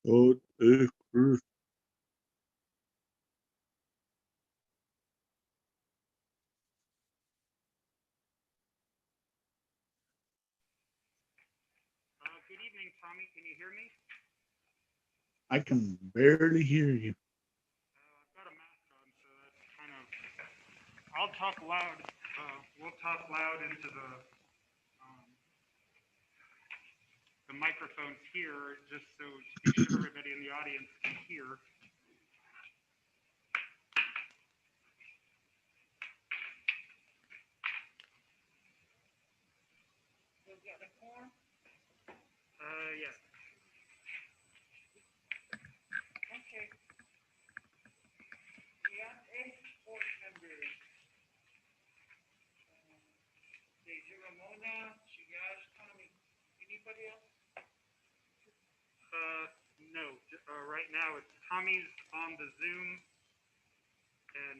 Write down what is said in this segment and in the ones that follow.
God is truth. Good evening, Tommy. Can you hear me? I can barely hear you. I've got a mask on, so that's kind of. I'll talk loud. We'll talk loud into um, the microphones here, just so to be sure everybody in the audience can hear. We've got the form. Yes. Okay. We got eight board members. Deja Ramona, Shigash, Tommy. Anybody else? No. Right now it's Tommy's on the Zoom, and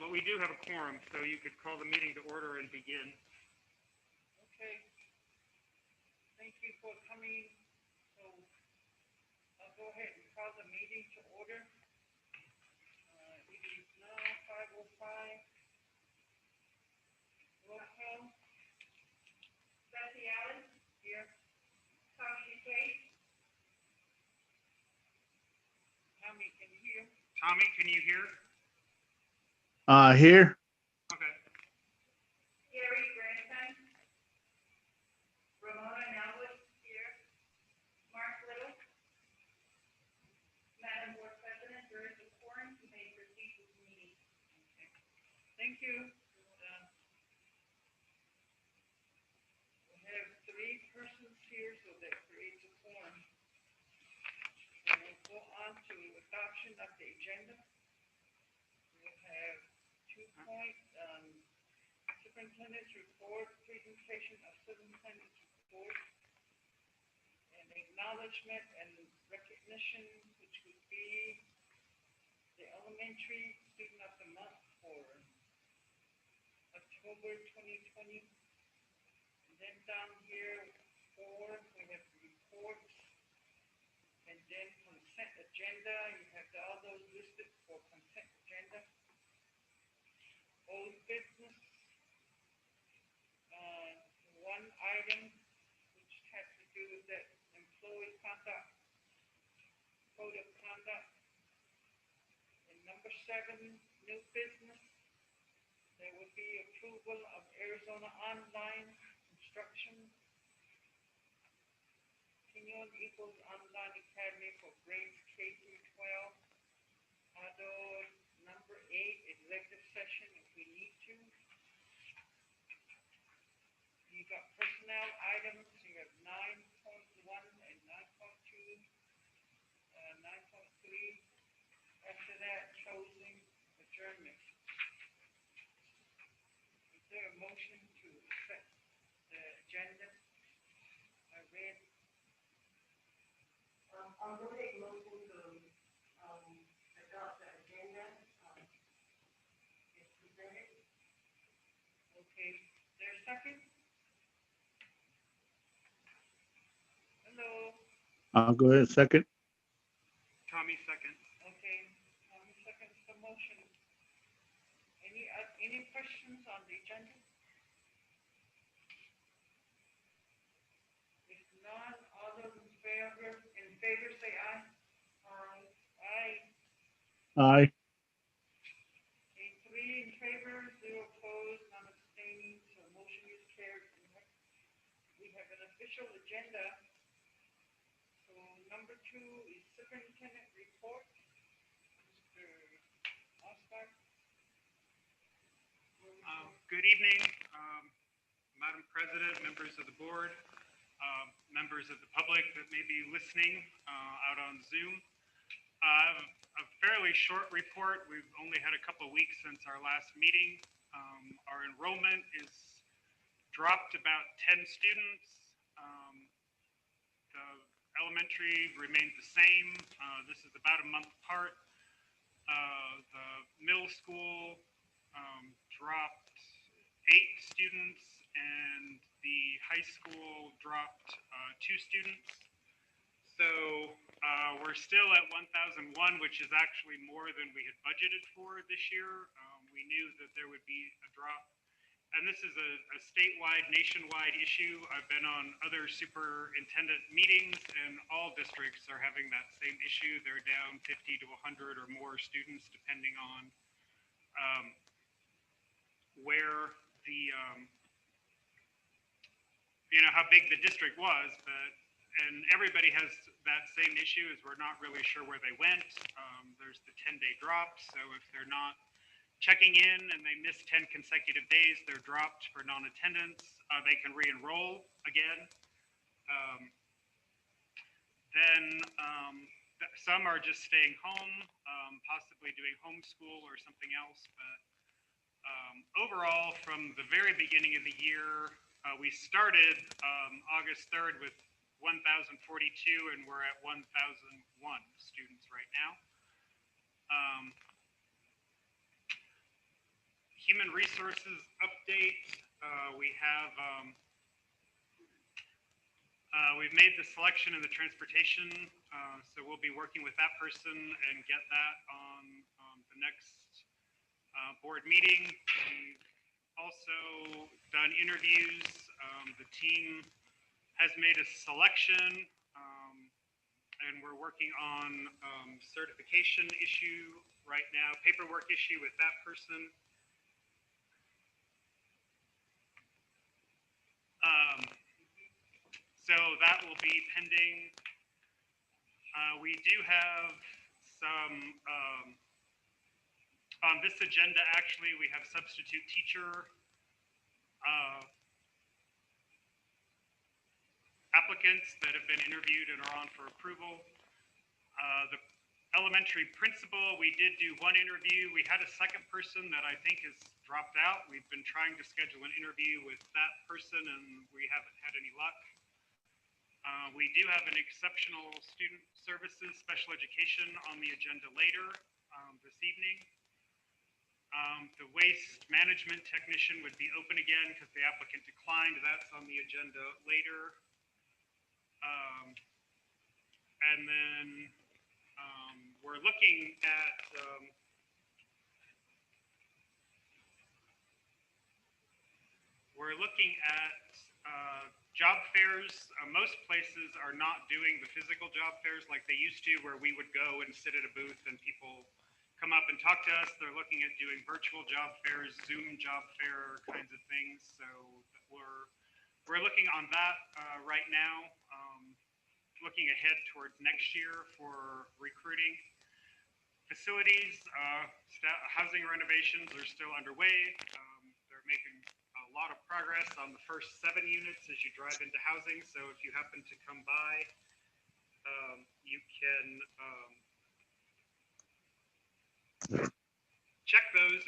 but we do have a quorum, so you could call the meeting to order and begin. Okay. Thank you for coming. So I'll go ahead and call the meeting to order. It is now 5:05. Roll call. Kathy Allen. Here. Tommy Kate. Tommy, can you hear? Tommy, can you hear? Here. Okay. Gary Grandson. Ramona Nelwood here. Mark Little. Madam Board President, there is a quorum. You may proceed with the meeting. Okay. Thank you. We have three persons here, so that creates a quorum. And we'll go on to adoption of the agenda. We'll have 2 points, superintendent's report, presentation of superintendent's report, and acknowledgement and recognition, which would be the elementary student of the month for October 2020. And then down here, 4, we have reports, and then consent agenda. You have all those listed for consent agenda. Old business, one item which has to do with that employee conduct, code of conduct. And number 7, new business, there will be approval of Arizona Online Instruction, Continuing Equals Online Academy for grades K through 12. Although number 8, executive session if we need to. You got personnel items, you have 9.1 and 9.2, 9.3. After that, closing, adjournment. Is there a motion to accept the agenda? I read. I'll go ahead and motion to adopt the agenda. It's presented. Okay, is there a second? Hello. I'll go ahead second. Tommy second. Okay, Tommy seconds the motion. Any questions on the agenda? If none, all those in favor say aye. Aye. Aye. Aye. Okay, 3 in favor, 0 opposed, none abstaining, so motion is carried. We have an official agenda. So number 2 is superintendent report. Mr. Oscar. Good evening, Madam President, members of the board, members of the public that may be listening out on Zoom. A fairly short report. We've only had a couple of weeks since our last meeting. Our enrollment is dropped about 10 students. The elementary remained the same. This is about a month apart. The middle school dropped 8 students, and the high school dropped 2 students. So we're still at 1,001, which is actually more than we had budgeted for this year. We knew that there would be a drop. And this is a statewide, nationwide issue. I've been on other superintendent meetings, and all districts are having that same issue. They're down 50 to 100 or more students, depending on where the, how big the district was. And everybody has that same issue, is we're not really sure where they went. There's the 10-day drop. So if they're not checking in and they miss 10 consecutive days, they're dropped for non-attendance. They can re-enroll again. Then some are just staying home, possibly doing homeschool or something else. But overall, from the very beginning of the year, we started August 3rd with 1,042, and we're at 1,001 students right now. Human resources update. We've made the selection in the transportation, so we'll be working with that person and get that on the next board meeting. We've also done interviews. The team has made a selection, and we're working on certification issue right now, paperwork issue with that person. So that will be pending. We do have some, on this agenda, actually, we have substitute teacher applicants that have been interviewed and are on for approval. The elementary principal, we did do one interview. We had a second person that I think has dropped out. We've been trying to schedule an interview with that person, and we haven't had any luck. We do have an exceptional student services special education on the agenda later this evening. The waste management technician would be open again because the applicant declined. That's on the agenda later. And then we're looking at job fairs. Most places are not doing the physical job fairs like they used to, where we would go and sit at a booth and people come up and talk to us. They're looking at doing virtual job fairs, Zoom job fair kinds of things. So we're looking on that right now, looking ahead towards next year for recruiting. Facilities, housing renovations are still underway. They're making a lot of progress on the first 7 units as you drive into housing. So if you happen to come by, you can check those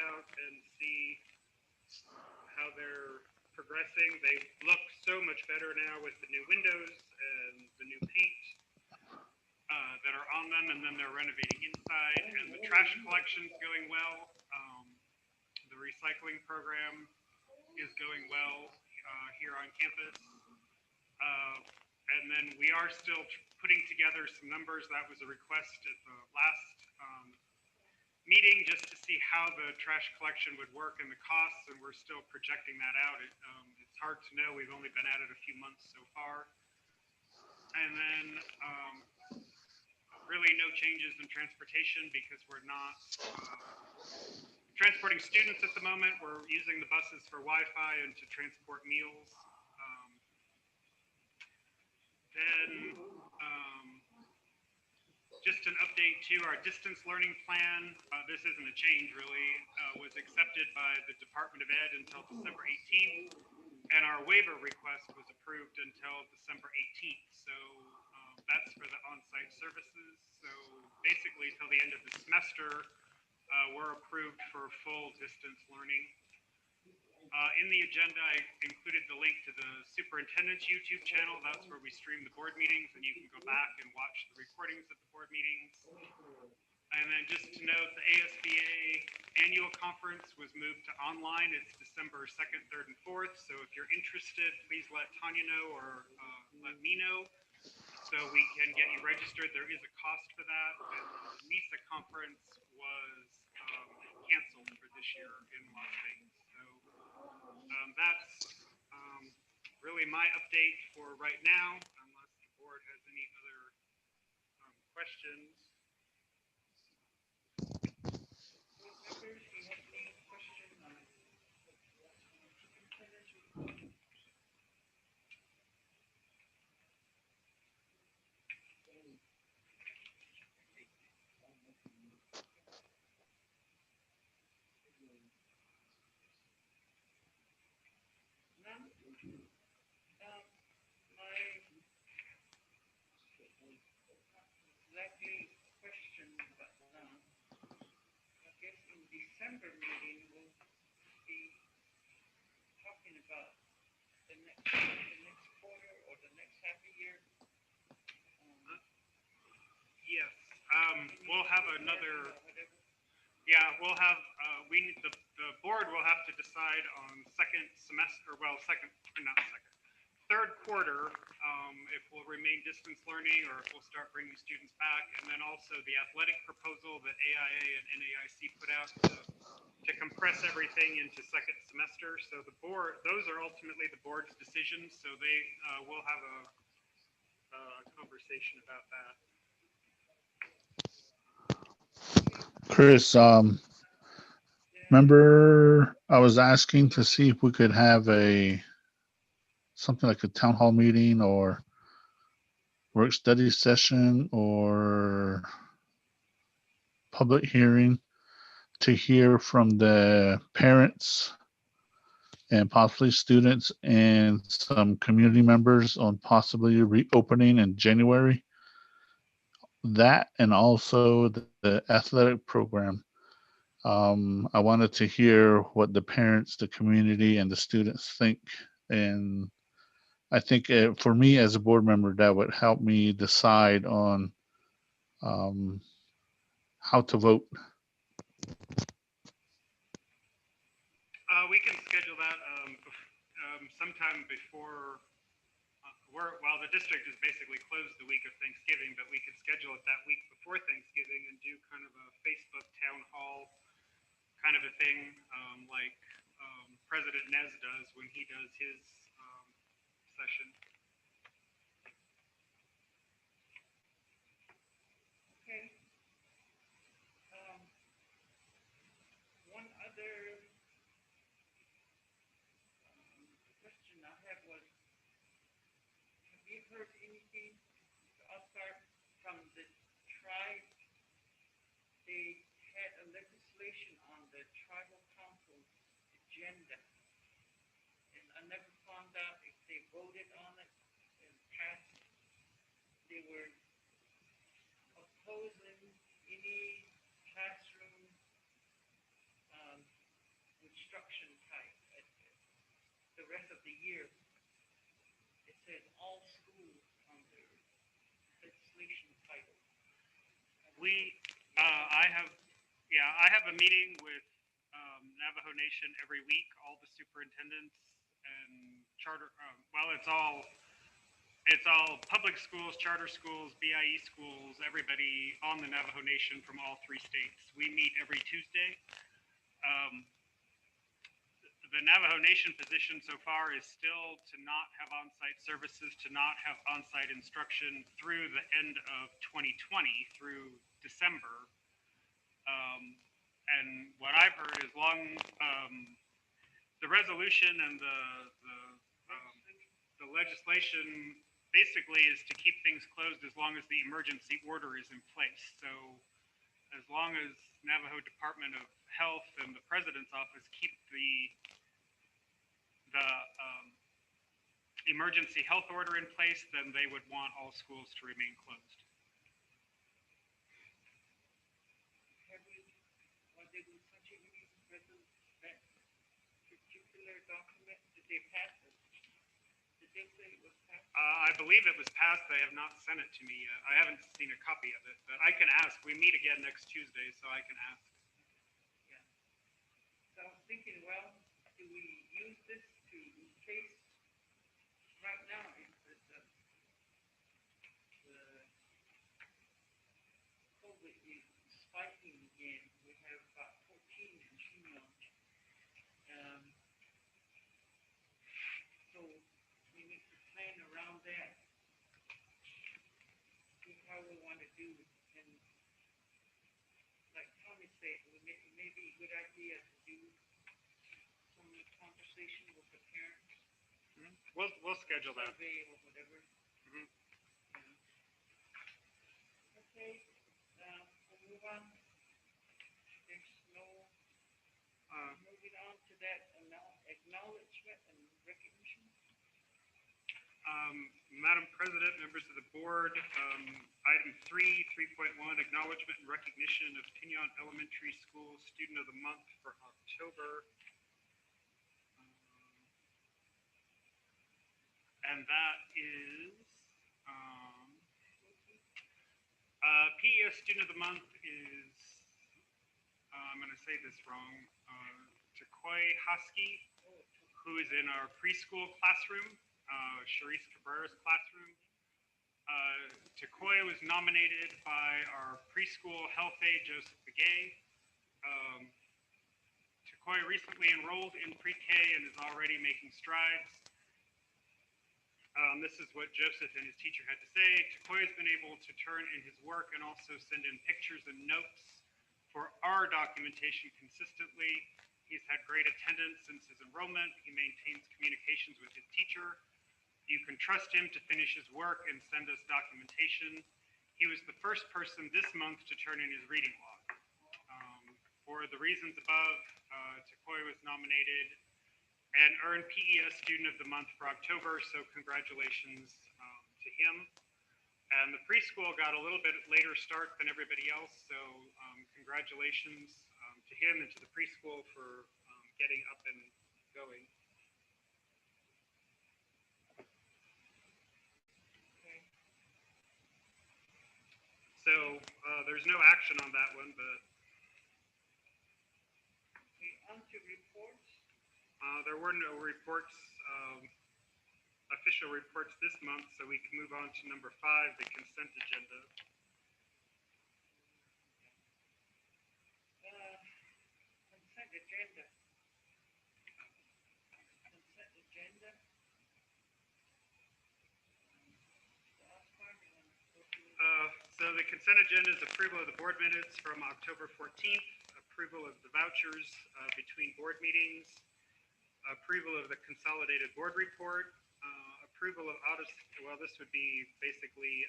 out and see how they're progressing. They look so much better now with the new windows and the new paint that are on them, and then they're renovating inside, and the trash collection is going well. The recycling program is going well here on campus. And then we are still putting together some numbers. That was a request at the last meeting, just to see how the trash collection would work and the costs, and we're still projecting that out. It's hard to know. We've only been at it a few months so far. And then really no changes in transportation because we're not transporting students at the moment. We're using the buses for Wi-Fi and to transport meals. Just an update to our distance learning plan. This isn't a change really, was accepted by the Department of Ed until December 18th, and our waiver request was approved until December 18th. So that's for the on-site services. So basically till the end of the semester, we're approved for full distance learning. In the agenda, I included the link to the superintendent's YouTube channel. That's where we stream the board meetings, and you can go back and watch the recordings of the board meetings. And then just to note, the ASBA annual conference was moved to online. It's December 2nd, 3rd, and 4th. So if you're interested, please let Tanya know or let me know so we can get you registered. There is a cost for that. And the NISA conference was canceled for this year in Las Vegas. So that's really my update for right now, unless the board has any other questions. Board members, do you have any questions on superintendent's report? None? My exactly question, but I guess in December meeting, we'll be talking about the next quarter or the next half a year. Yes, we'll have another. Yeah, we'll have. The board will have to decide on second semester. Well, third quarter. If we'll remain distance learning or if we'll start bringing students back, and then also the athletic proposal that AIA and NAIC put out to compress everything into second semester. So the board, those are ultimately the board's decisions. So they will have a conversation about that. Chris, remember I was asking to see if we could have something like a town hall meeting or work study session or public hearing to hear from the parents and possibly students and some community members on possibly reopening in January. That and also the athletic program. I wanted to hear what the parents, the community, and the students think. And I think for me as a board member, that would help me decide on um, how to vote. We can schedule that sometime before. While the district is basically closed the week of Thanksgiving, but we could schedule it that week before Thanksgiving and do kind of a Facebook town hall kind of a thing, like President Nez does when he does his session. Okay. One other question I had was, have you heard anything? I'll start from the tribe. They had a legislation on the tribal council's agenda, and I never found out if they voted on it and passed. They were opposing any classroom instruction type the rest of the year. It says all schools on their legislation title. I have a meeting with Navajo Nation every week. All the superintendents and charter. It's all public schools, charter schools, BIE schools, everybody on the Navajo Nation from all 3 states. We meet every Tuesday. The Navajo Nation position so far is still to not have on-site services, to not have on-site instruction through the end of 2020, through December. And what I've heard is the resolution and the legislation basically is to keep things closed as long as the emergency order is in place. So as long as Navajo Department of Health and the President's office keep the emergency health order in place, then they would want all schools to remain closed. When they were such a that particular document, did they pass it? Did they say it was passed? I believe it was passed. They have not sent it to me yet. I haven't seen a copy of it, but I can ask. We meet again next Tuesday, so I can ask. Yeah. So I was thinking, well, do we use this to, in case, right now, it's the COVID is spiking again. We have about 14 in Chino. So we need to plan around that. See how we want to do it. And like Tommy said, it may be a good idea to do some conversation with the parents, We'll schedule that. survey or whatever. Mhm. Okay, we'll move on. There's no, moving on to that acknowledgement and recognition. Madam President, members of the board, item 3.1, acknowledgement and recognition of Pinion Elementary School Student of the Month for October. And that is, PES Student of the Month is, I'm going to say this wrong, Takoy Husky, who is in our preschool classroom, Charisse Cabrera's classroom. Takoy was nominated by our preschool health aide, Joseph Begay. Takoy recently enrolled in pre-K and is already making strides. This is what Joseph and his teacher had to say. Takoy has been able to turn in his work and also send in pictures and notes for our documentation consistently. He's had great attendance since his enrollment. He maintains communications with his teacher. You can trust him to finish his work and send us documentation. He was the first person this month to turn in his reading log. For the reasons above, Takoy was nominated and earned PES Student of the Month for October, so congratulations to him. And the preschool got a little bit later start than everybody else, so congratulations to him and to the preschool for getting up and going. So there's no action on that one, but Okay, on to reports. there were no reports, official reports this month, so we can move on to number 5, the consent agenda. Consent agenda. Consent agenda. So the consent agenda is approval of the board minutes from October 14th, approval of the vouchers between board meetings, approval of the consolidated board report, approval of well, this would be basically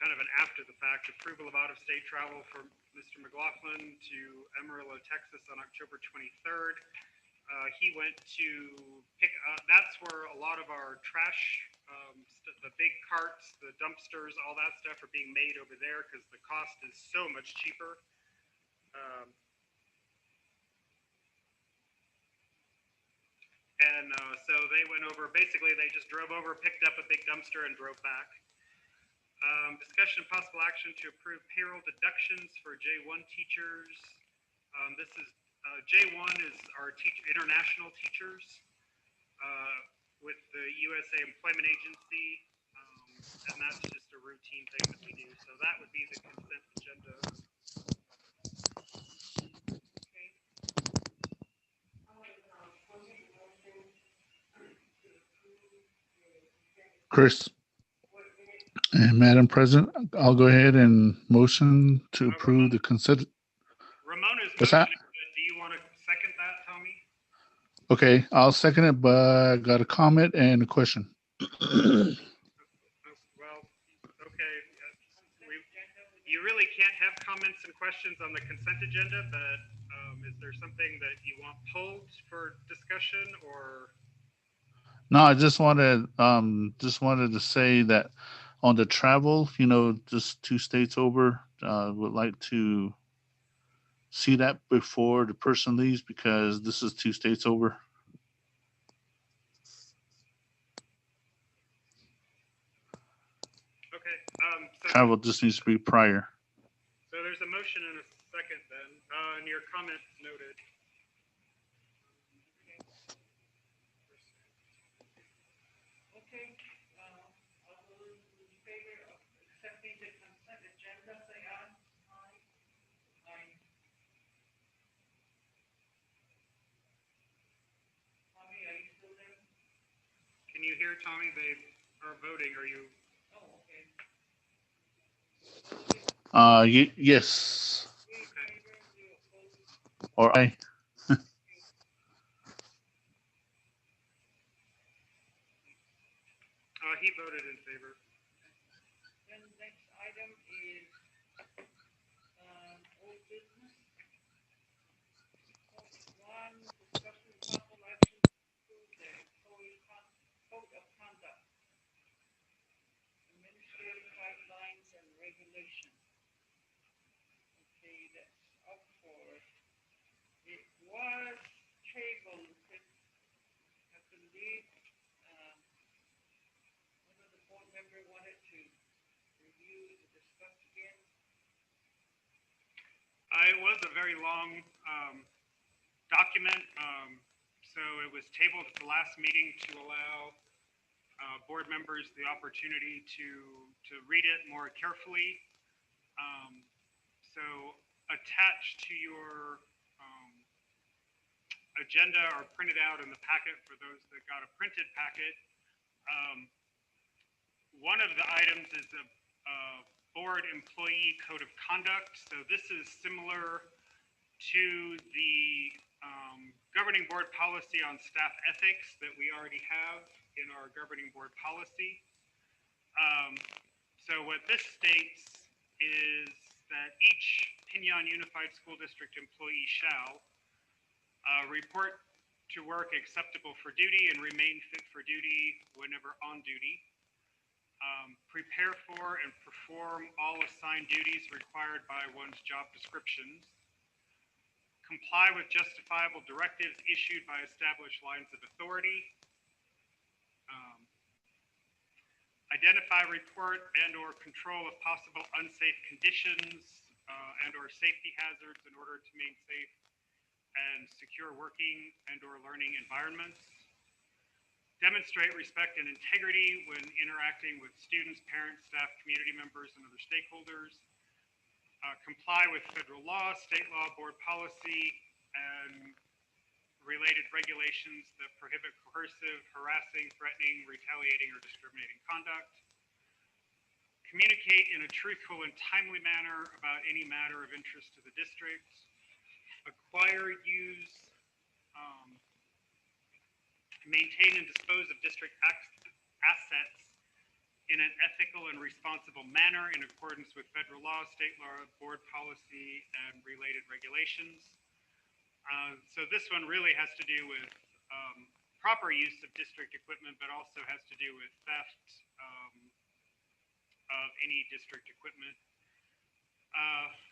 kind of an after the fact, approval of out-of-state travel for Mr. McLaughlin to Amarillo, Texas on October 23rd. He went to pick up, that's where a lot of our trash, the big carts, the dumpsters, all that stuff are being made over there because the cost is so much cheaper. So they went over, basically they just drove over, picked up a big dumpster and drove back. Discussion of possible action to approve payroll deductions for J1 teachers. This is J1 is our international teachers with the USA Employment Agency, and that's just a routine thing that we do. So that would be the consent agenda. Chris. And Madam President, I'll go ahead and motion to approve the consent. Ramona's What's that? motioning, but do you want to second that, Tommy? Okay, I'll second it, but I got a comment and a question. Well, okay. You really can't have comments and questions on the consent agenda, but is there something that you want pulled for discussion or? No, I just wanted to say that on the travel, just 2 states over, would like to see that before the person leaves because this is 2 states over. Travel just needs to be prior. So there's a motion and a second then, and your comment noted. Okay, all those in favor of accepting the consent agenda, say aye. Aye. Aye. Tommy, are you still there? Can you hear Tommy? They are voting. Are you? Oh, okay. Yes. You in favor, you opposed? Or I. He voted in favor. Then next item is, old business. Point one, discussion possible action to approve the employee code of conduct, administrative guidelines and regulations. Okay, that's up for, it was tabled, I believe, one of the board member wanted to review and discuss again. It was a very long document, so it was tabled at the last meeting to allow board members the opportunity to read it more carefully. So attached to your agenda or printed out in the packet for those that got a printed packet, one of the items is a board employee code of conduct. So this is similar to the governing board policy on staff ethics that we already have in our governing board policy. So what this states is that each Pinyon Unified School District employee shall report to work acceptable for duty and remain fit for duty whenever on duty. Prepare for and perform all assigned duties required by one's job descriptions. Comply with justifiable directives issued by established lines of authority. Identify, report, and or control of possible unsafe conditions and or safety hazards in order to maintain safe and secure working and or learning environments. Demonstrate respect and integrity when interacting with students, parents, staff, community members, and other stakeholders. Comply with federal law, state law, board policy, and related regulations that prohibit coercive, harassing, threatening, retaliating, or discriminating conduct. Communicate in a truthful and timely manner about any matter of interest to the district. Acquire, use, maintain, and dispose of district assets in an ethical and responsible manner in accordance with federal law, state law, board policy, and related regulations. So this one really has to do with proper use of district equipment, but also has to do with theft of any district equipment.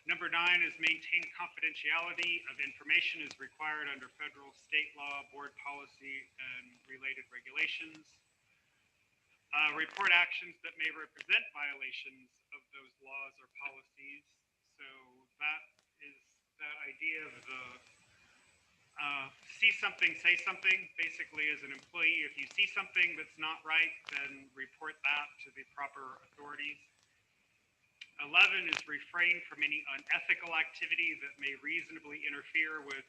Number 9 is maintain confidentiality of information is required under federal, state law, board policy, and related regulations. Report actions that may represent violations of those laws or policies. So that is that idea of the see something, say something. Basically, as an employee, if you see something that's not right, then report that to the proper authorities. 11 is refrain from any unethical activity that may reasonably interfere with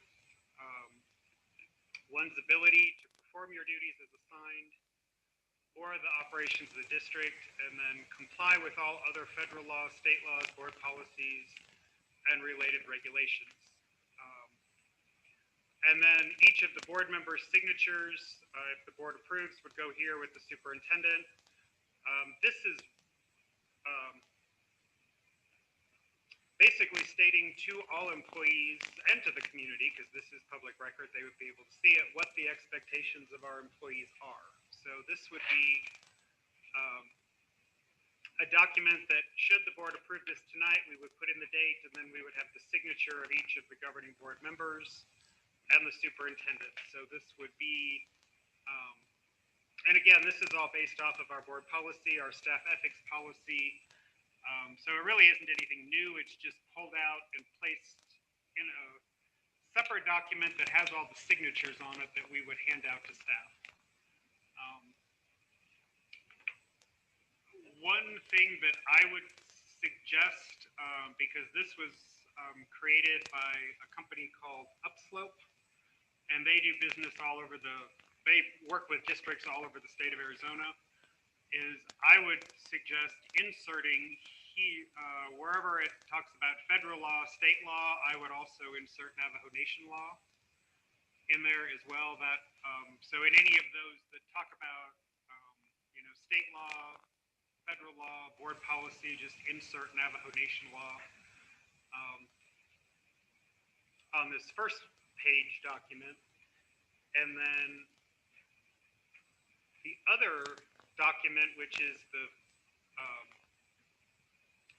one's ability to perform your duties as assigned or the operations of the district, and then comply with all other federal laws, state laws, board policies, and related regulations. And then each of the board members' signatures, if the board approves, would go here with the superintendent. This is basically stating to all employees and to the community, because this is public record, they would be able to see it, what the expectations of our employees are. So this would be a document that, should the board approve this tonight, we would put in the date, and then we would have the signature of each of the governing board members and the superintendent. So this would be, and again, this is all based off of our board policy, our staff ethics policy, So it really isn't anything new. It's just pulled out and placed in a separate document that has all the signatures on it that we would hand out to staff. One thing that I would suggest, because this was created by a company called Upslope, and they do business all over they work with districts all over the state of Arizona, is I would suggest inserting wherever it talks about federal law, state law, I would also insert Navajo Nation law in there as well. That so in any of those that talk about state law, federal law, board policy, just insert Navajo Nation law. On this first page document, and then the other document, which is the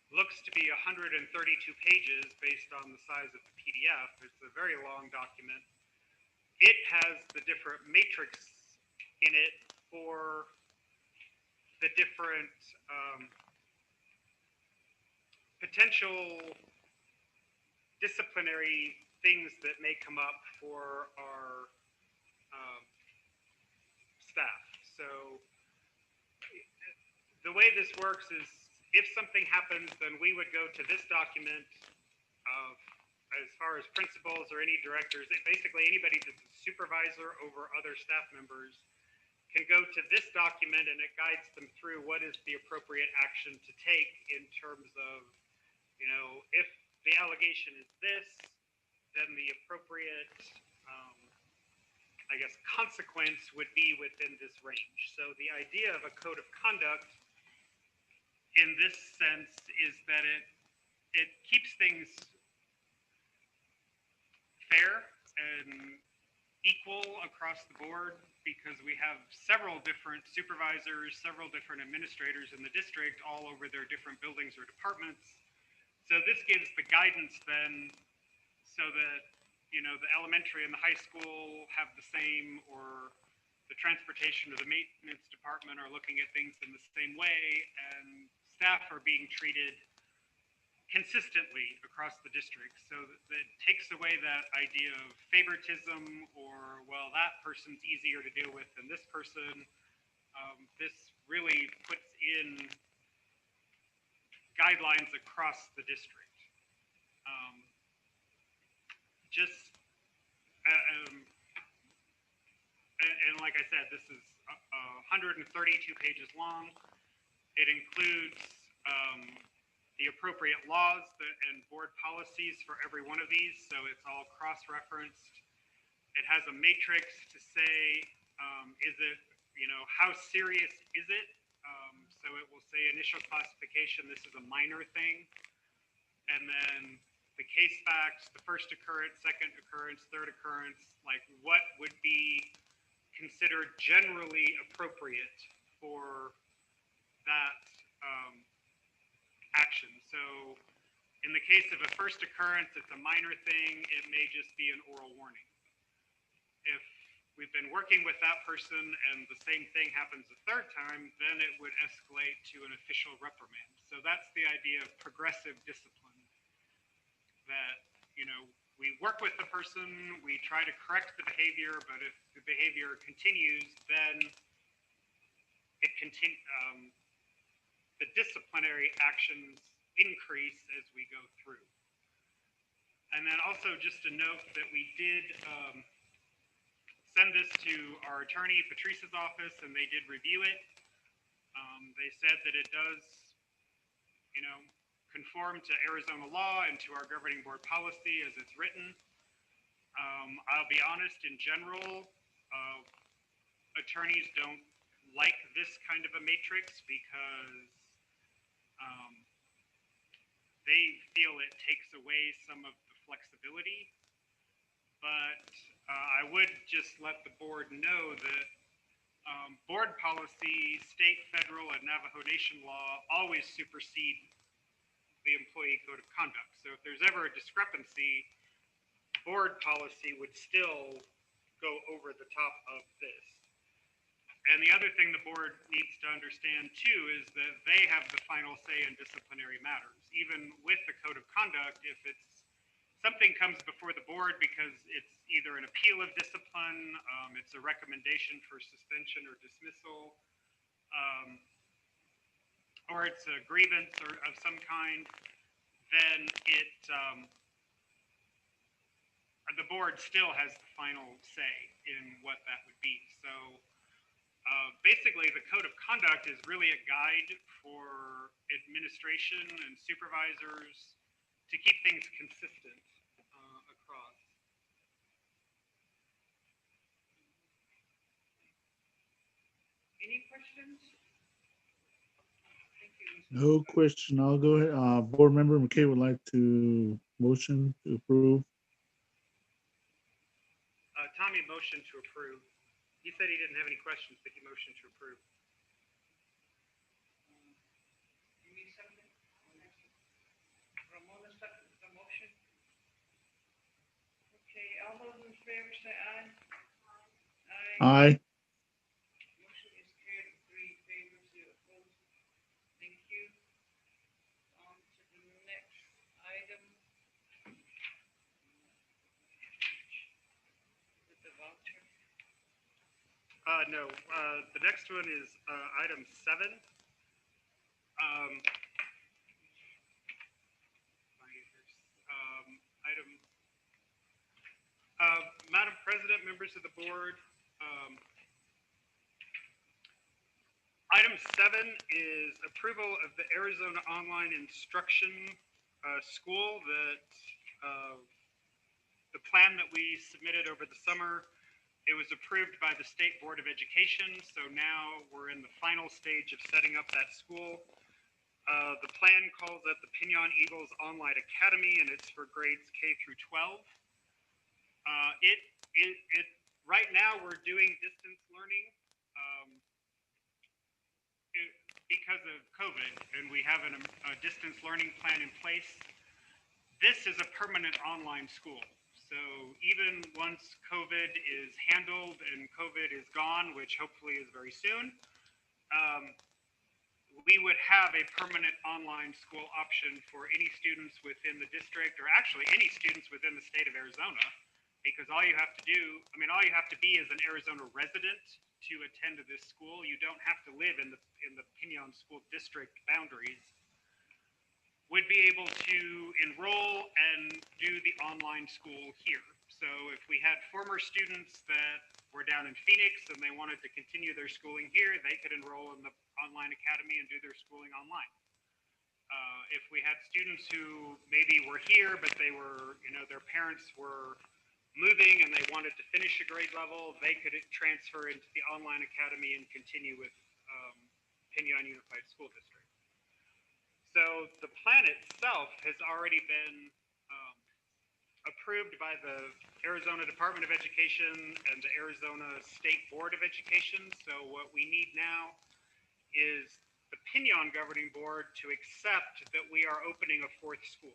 looks to be 132 pages based on the size of the PDF. It's a very long document. It has the different matrix in it for the different potential disciplinary things that may come up for our staff. So the way this works is if something happens, then we would go to this document of, as far as principals or any directors, basically anybody that's a supervisor over other staff members can go to this document, and it guides them through what is the appropriate action to take in terms of, if the allegation is this, then the appropriate, consequence would be within this range. So the idea of a code of conduct in this sense is that it keeps things fair and equal across the board, because we have several different supervisors, several different administrators in the district, all over their different buildings or departments. So this gives the guidance then, so that, the elementary and the high school have the same, or the transportation or the maintenance department are looking at things in the same way, and staff are being treated consistently across the district. So that takes away that idea of favoritism, or, well, that person's easier to deal with than this person. This really puts in guidelines across the district. And like I said, this is 132 pages long. It includes the appropriate laws and board policies for every one of these, so it's all cross-referenced. It has a matrix to say, is it, how serious is it? So it will say initial classification, this is a minor thing. And then the case facts, the first occurrence, second occurrence, third occurrence, like what would be considered generally appropriate for that action. So in the case of a first occurrence, it's a minor thing. It may just be an oral warning. If we've been working with that person and the same thing happens a third time, then it would escalate to an official reprimand. So that's the idea of progressive discipline. That, we work with the person, we try to correct the behavior, but if the behavior continues, then the disciplinary actions increase as we go through. And then also just a note that we did send this to our attorney, Patrice's office, and they did review it. They said that it does, conform to Arizona law and to our governing board policy as it's written. I'll be honest, in general, attorneys don't like this kind of a matrix because they feel it takes away some of the flexibility. But I would just let the board know that board policy, state, federal, and Navajo Nation law always supersede the employee code of conduct. So if there's ever a discrepancy, board policy would still go over the top of this. And the other thing the board needs to understand too is that they have the final say in disciplinary matters. Even with the code of conduct, if it's something comes before the board because it's either an appeal of discipline, it's a recommendation for suspension or dismissal, or it's a grievance or of some kind, then the board still has the final say in what that would be. So basically, the code of conduct is really a guide for administration and supervisors to keep things consistent across. Any questions? Thank you, Mr. No question. I'll go ahead. Board Member McKay would like to motion to approve. Tommy motioned to approve. He said he didn't have any questions, but he motioned to approve. You need something? Ramona second the motion. Okay, all those in favor say aye. Aye. Motion is carried, 3 in favor, 0 opposed. Thank you. On to the next item. With the voucher. No, the next one is item 7. Madam President, members of the board, item 7 is approval of the Arizona Online Instruction School that the plan that we submitted over the summer. It was approved by the State Board of Education, so now we're in the final stage of setting up that school. The plan calls it the Pinion Eagles Online Academy, and it's for grades K through 12. Right now we're doing distance learning because of COVID, and we have a distance learning plan in place. This is a permanent online school. So even once COVID is handled and COVID is gone, which hopefully is very soon, we would have a permanent online school option for any students within the district, or actually any students within the state of Arizona, because all you have to do, all you have to be is an Arizona resident to attend to this school. You don't have to live in the Pinion School District boundaries. Would be able to enroll and do the online school here. So if we had former students that were down in Phoenix and they wanted to continue their schooling here, they could enroll in the online academy and do their schooling online. If we had students who maybe were here, but they were, their parents were moving and they wanted to finish a grade level, they could transfer into the online academy and continue with Pinion Unified School District. So the plan itself has already been approved by the Arizona Department of Education and the Arizona State Board of Education. So what we need now is the Pinion Governing Board to accept that we are opening a 4th school,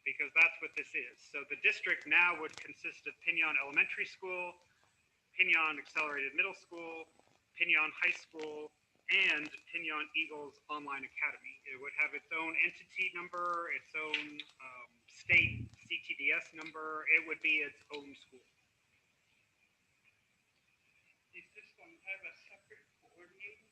because that's what this is. So the district now would consist of Pinion Elementary School, Pinion Accelerated Middle School, Pinion High School, and Pinion Eagles Online Academy. It would have its own entity number, its own state CTDS number. It would be its own school. Is this going to have a separate coordinator?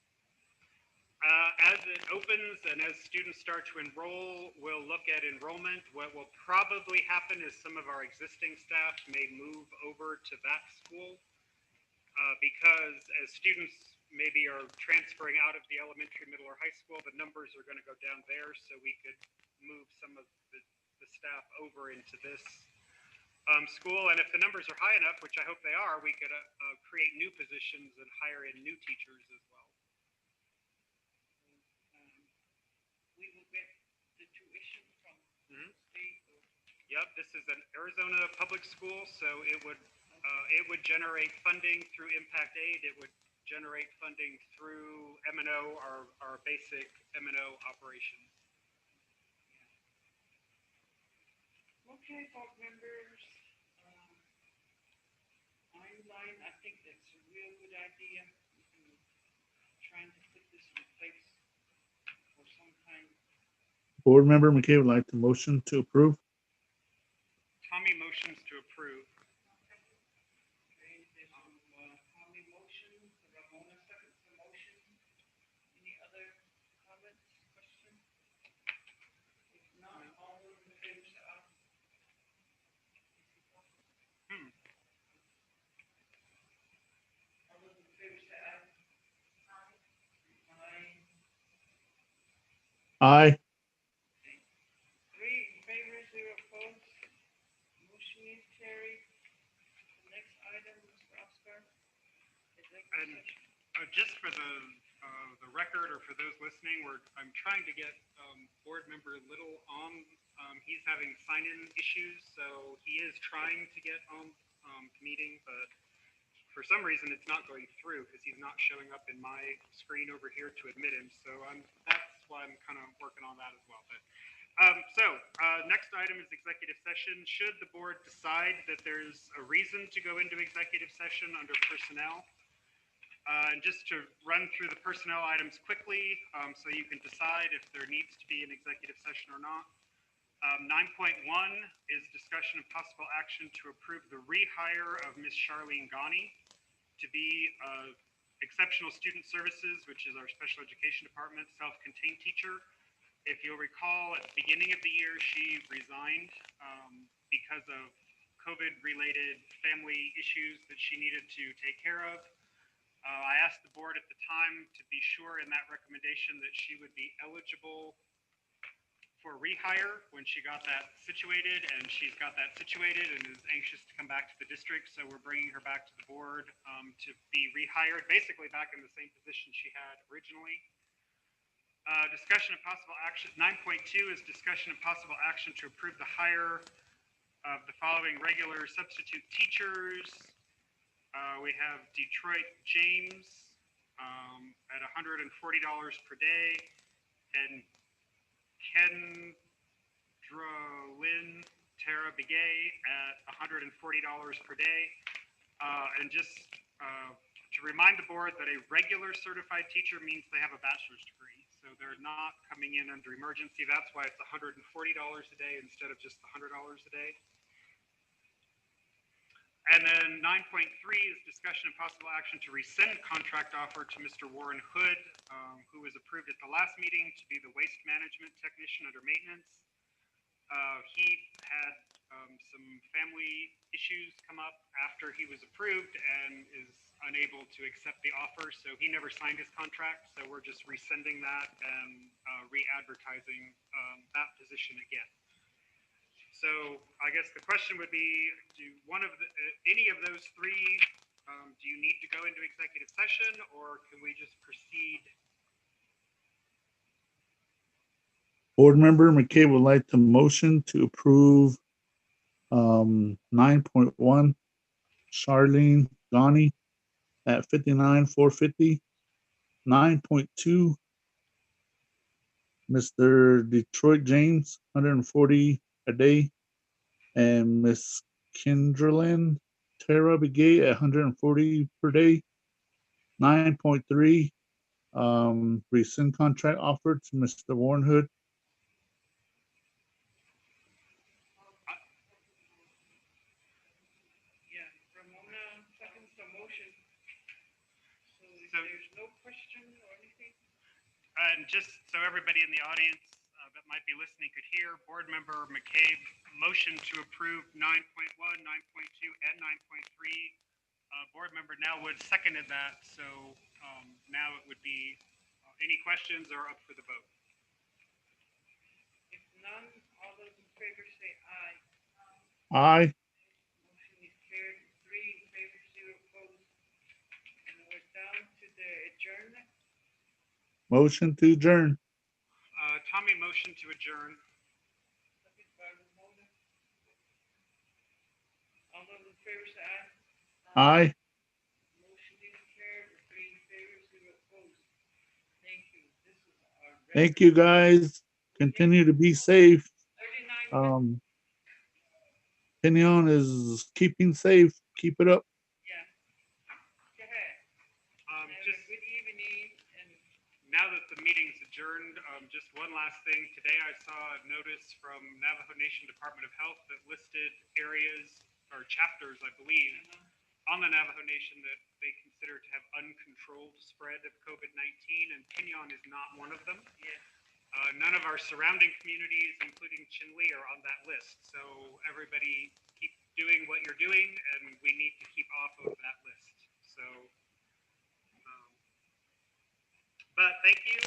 As it opens and as students start to enroll, we'll look at enrollment. What will probably happen is some of our existing staff may move over to that school because as students maybe are transferring out of the elementary, middle, or high school, the numbers are going to go down there, so we could move some of the staff over into this school. And if the numbers are high enough, which I hope they are, we could create new positions and hire in new teachers as well. We will get the tuition from the state. Yep, this is an Arizona public school, so it would generate funding through Impact Aid. It would generate funding through M&O, our basic M&O operations. Okay, board members. Online, I think that's a real good idea. We can trying to put this in place for some time. Board Member McKay would like to motion to approve. Tommy motions to approve. Okay, there's Tommy motion, Ramona seconds the motion. Any other comments, questions? If not, all those in favor say aye. Hmm. All those in favor say aye. Aye. Aye. 3 in favor, 0 opposed. Motion is carried. The next item, Mr. Oscar. Executive And session. just for the record, or for those listening, I'm trying to get board member Little on. He's having sign-in issues, so he is trying to get on the meeting, but for some reason it's not going through because he's not showing up in my screen over here to admit him. So that's why I'm kind of working on that as well. But next item is executive session. Should the board decide that there's a reason to go into executive session under personnel, and just to run through the personnel items quickly, so you can decide if there needs to be an executive session or not. 9.1 is discussion of possible action to approve the rehire of Ms. Charlene Ghani to be exceptional student services, which is our special education department, self-contained teacher. If you'll recall, at the beginning of the year, she resigned because of COVID-related family issues that she needed to take care of. I asked the board at the time to be sure in that recommendation that she would be eligible for rehire when she got that situated, and she's got that situated and is anxious to come back to the district. So we're bringing her back to the board to be rehired, basically back in the same position she had originally. Discussion of possible action. 9.2 is discussion of possible action to approve the hire of the following regular substitute teachers. We have Detroit James at $140 per day, and Kendra Lynn Tara Begay at $140 per day. And just to remind the board that a regular certified teacher means they have a bachelor's degree. So they're not coming in under emergency. That's why it's $140 a day instead of just $100 a day. And then 9.3 is discussion of possible action to rescind contract offer to Mr. Warren Hood, who was approved at the last meeting to be the waste management technician under maintenance. He had some family issues come up after he was approved and is unable to accept the offer, so he never signed his contract. So we're just rescinding that and re-advertising that position again. So I guess the question would be, do any of those three, do you need to go into executive session, or can we just proceed? Board Member McKay would like to motion to approve 9.1 Charlene Ghani at $59,450. 9.2 Mr. Detroit James, 140 a day, and Miss Kendrelyn Tara Begay at 140 per day. 9.3 rescind contract offered to Mr. Warren Hood. Yeah, Ramona seconds the motion. So if So- there's no question or anything, And just so everybody in the audience that might be listening could hear, Board Member McCabe motioned to approve 9.1, 9.2, and 9.3. Board Member Nellwood seconded that, so now it would be any questions are up for the vote. if none, all those in favor say aye. Aye. Motion is carried, 3 in favor, 0 opposed. And we're down to the adjournment. Motion to adjourn. Tommy motioned to adjourn. Second by Ramona. All those in favor say aye. Aye. Motion is carried, 3 in favor, 0 opposed. Thank you. This is our. Thank you, guys. Continue to be safe. 39 minutes. Pinion is keeping safe. Keep it up. Yeah. Go ahead. And Just good evening, and Just one last thing. Today I saw a notice from Navajo Nation Department of Health that listed areas or chapters, I believe, on the Navajo Nation that they consider to have uncontrolled spread of COVID-19, and Pinyon is not one of them. Yes. None of our surrounding communities, including Chinle, are on that list. So everybody keep doing what you're doing, and we need to keep off of that list. So, but thank you.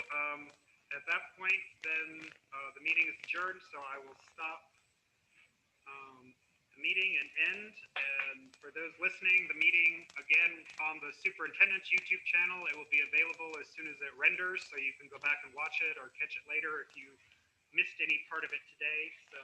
At that point, then the meeting is adjourned, so I will stop the meeting and end. And for those listening, the meeting, again, on the superintendent's YouTube channel, it will be available as soon as it renders, so you can go back and watch it or catch it later if you missed any part of it today. So